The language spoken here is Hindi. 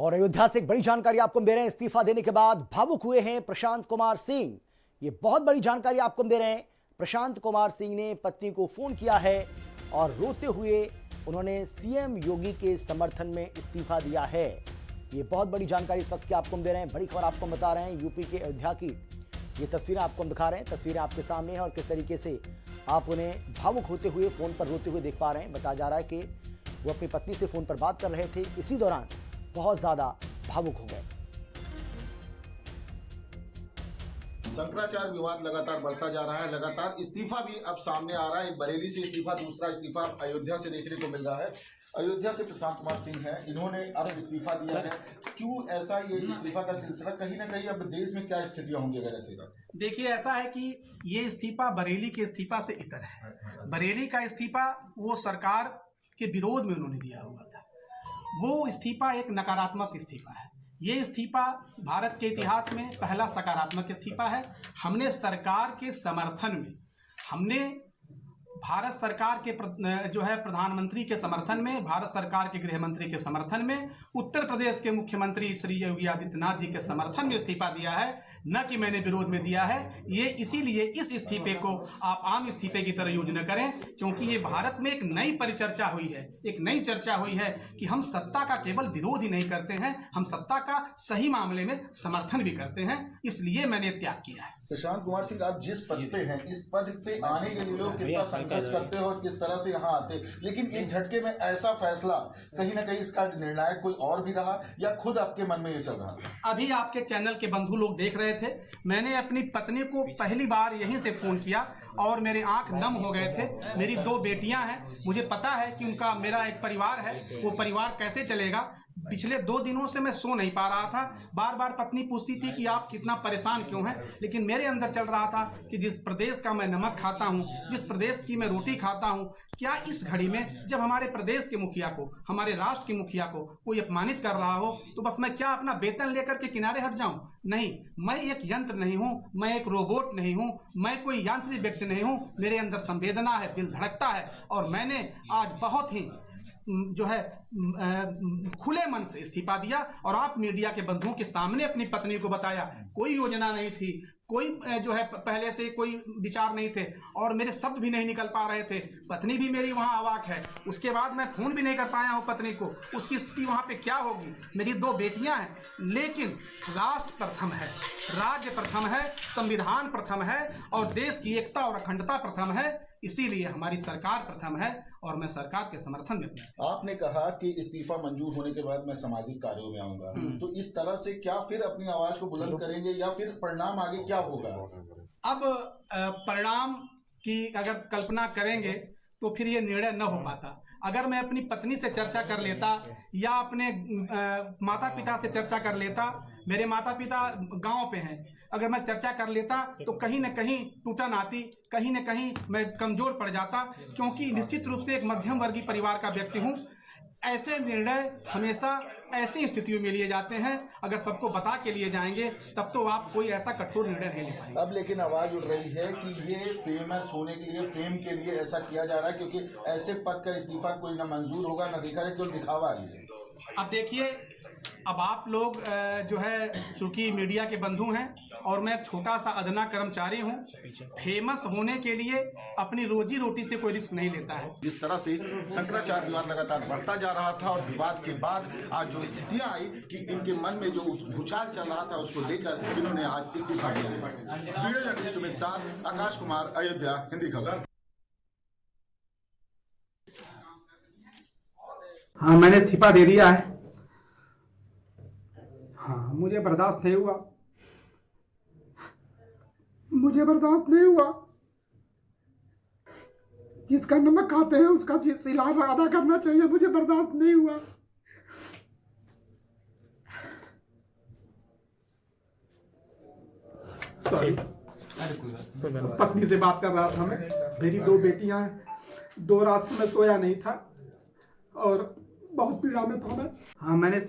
और अयोध्या से एक बड़ी जानकारी आपको दे रहे हैं। इस्तीफा देने के बाद भावुक हुए हैं प्रशांत कुमार सिंह। ये बहुत बड़ी जानकारी आपको दे रहे हैं। प्रशांत कुमार सिंह ने पत्नी को फोन किया है और रोते हुए उन्होंने सीएम योगी के समर्थन में इस्तीफा दिया है। ये बहुत बड़ी जानकारी इस वक्त की आपको दे रहे हैं। बड़ी खबर आपको बता रहे हैं। यूपी के अयोध्या की ये तस्वीरें आपको दिखा रहे हैं। तस्वीरें आपके सामने हैं और किस तरीके से आप उन्हें भावुक होते हुए फोन पर रोते हुए देख पा रहे हैं। बताया जा रहा है कि वो अपनी पत्नी से फोन पर बात कर रहे थे, इसी दौरान बहुत ज्यादा भावुक हो गए। शंकराचार्य विवाद लगातार बढ़ता जा रहा है। लगातार इस्तीफा भी अब सामने आ रहा है। बरेली से इस्तीफा, दूसरा इस्तीफा अयोध्या से देखने को मिल रहा है। अयोध्या से प्रशांत कुमार सिंह है, इन्होंने अब इस्तीफा दिया है। क्यों ऐसा ये इस्तीफा का सिलसिला? कहीं ना कहीं अब देश में क्या स्थितियां होंगी अगर ऐसे का? देखिए, ऐसा है कि ये इस्तीफा बरेली के इस्तीफा से इतर है। बरेली का इस्तीफा वो सरकार के विरोध में उन्होंने दिया हुआ था। वो इस्तीफा एक नकारात्मक इस्तीफा है। ये इस्तीफा भारत के इतिहास में पहला सकारात्मक इस्तीफा है। हमने सरकार के समर्थन में, हमने भारत सरकार के जो है प्रधानमंत्री के समर्थन में, भारत सरकार के गृह मंत्री के समर्थन में, उत्तर प्रदेश के मुख्यमंत्री श्री योगी आदित्यनाथ जी के समर्थन में इस्तीफा दिया है, न कि मैंने विरोध में दिया है। ये इसीलिए इस इस्तीफे को आप आम इस्तीफे की तरह यूज न करें, क्योंकि ये भारत में एक नई परिचर्चा हुई है, एक नई चर्चा हुई है कि हम सत्ता का केवल विरोध ही नहीं करते हैं, हम सत्ता का सही मामले में समर्थन भी करते हैं। इसलिए मैंने त्याग किया है। प्रशांत कुमार सिंह, आप जिस पद पे हैं, इस पद पे आने के लिए लोग कितना संघर्ष करते हो और किस तरह से यहाँ आते, लेकिन एक झटके में ऐसा फैसला, कहीं ना कहीं इसका निर्णायक कोई और भी रहा या खुद आपके मन में ये चल रहा था? अभी आपके चैनल के बंधु लोग देख रहे थे, मैंने अपनी पत्नी को पहली बार यहीं से फोन किया और मेरे आंख नम हो गए थे। मेरी 2 बेटियां हैं, मुझे पता है कि उनका, मेरा एक परिवार है, वो परिवार कैसे चलेगा। पिछले 2 दिनों से मैं सो नहीं पा रहा था। बार बार पत्नी पूछती थी कि आप कितना परेशान क्यों हैं, लेकिन मेरे अंदर चल रहा था कि जिस प्रदेश का मैं नमक खाता हूं, जिस प्रदेश की मैं रोटी खाता हूं, क्या इस घड़ी में जब हमारे प्रदेश के मुखिया को, हमारे राष्ट्र के मुखिया को कोई अपमानित कर रहा हो, तो बस मैं क्या अपना वेतन लेकर के किनारे हट जाऊं? नहीं, मैं एक यंत्र नहीं हूं, मैं एक रोबोट नहीं हूं, मैं कोई यांत्रिक व्यक्ति नहीं हूं। मेरे अंदर संवेदना है, दिल धड़कता है और मैंने आज बहुत ही जो है खुले मन से इस्तीफा दिया और आप मीडिया के बंधुओं के सामने अपनी पत्नी को बताया। कोई योजना नहीं थी, कोई जो है पहले से कोई विचार नहीं थे और मेरे शब्द भी नहीं निकल पा रहे थे। पत्नी भी मेरी वहाँ अवाक है। उसके बाद मैं फोन भी नहीं कर पाया हूँ पत्नी को। उसकी स्थिति वहाँ पे क्या होगी? मेरी 2 बेटियां हैं, लेकिन राष्ट्र प्रथम है, राज्य प्रथम है, संविधान प्रथम है और देश की एकता और अखंडता प्रथम है। इसीलिए हमारी सरकार प्रथम है और मैं सरकार के समर्थन में हूँ। आपने कहा कि इस्तीफा मंजूर होने के बाद मैं सामाजिक कार्यों में आऊंगा, तो इस तरह से क्या फिर अपनी आवाज को बुलंद करेंगे या फिर परिणाम आगे क्या होगा? अब परिणाम की अगर कल्पना करेंगे तो फिर ये निर्णय न हो पाता। अगर मैं अपनी पत्नी से चर्चा कर लेता या अपने माता पिता से चर्चा कर लेता, मेरे माता पिता गांव पे हैं, अगर मैं चर्चा कर लेता तो कहीं न कहीं टूटन आती, कहीं न कहीं मैं कमजोर पड़ जाता, क्योंकि निश्चित रूप से एक मध्यम वर्गीय परिवार का व्यक्ति हूँ। ऐसे निर्णय हमेशा ऐसी स्थितियों में लिए जाते हैं, अगर सबको बता के लिए जाएंगे तब तो आप कोई ऐसा कठोर निर्णय नहीं ले पाएंगे। अब लेकिन आवाज उठ रही है कि ये फेमस होने के लिए, फेम के लिए ऐसा किया जा रहा है, क्योंकि ऐसे पद का इस्तीफा कोई ना मंजूर होगा, ना देखा जाए, केवल दिखावा है। अब देखिए, अब आप लोग जो है चूंकि मीडिया के बंधु हैं और मैं छोटा सा अदना कर्मचारी हूं, फेमस होने के लिए अपनी रोजी रोटी से कोई रिस्क नहीं लेता है। जिस तरह से शंकराचार्य विवाद लगातार बढ़ता जा रहा था और विवाद के बाद आज जो स्थितियां आई कि इनके मन में जो भूचाल चल रहा था, उसको लेकर इन्होंने आज इस्तीफा दिया है। वीडियो जर्नलिस्ट के साथ आकाश कुमार, अयोध्या, हिंदी खबर। हाँ, मैंने इस्तीफा दे दिया है। हाँ, मुझे बर्दाश्त नहीं हुआ, मुझे बर्दाश्त नहीं हुआ। जिसका नमक खाते हैं उसका सिला अदा करना चाहिए, मुझे बर्दाश्त नहीं हुआ। सॉरी, पत्नी से बात कर रहा था मैं। मेरी 2 बेटियां हैं, 2 रात से मैं सोया नहीं था और बहुत पीड़ा में था मैं। हाँ, मैंने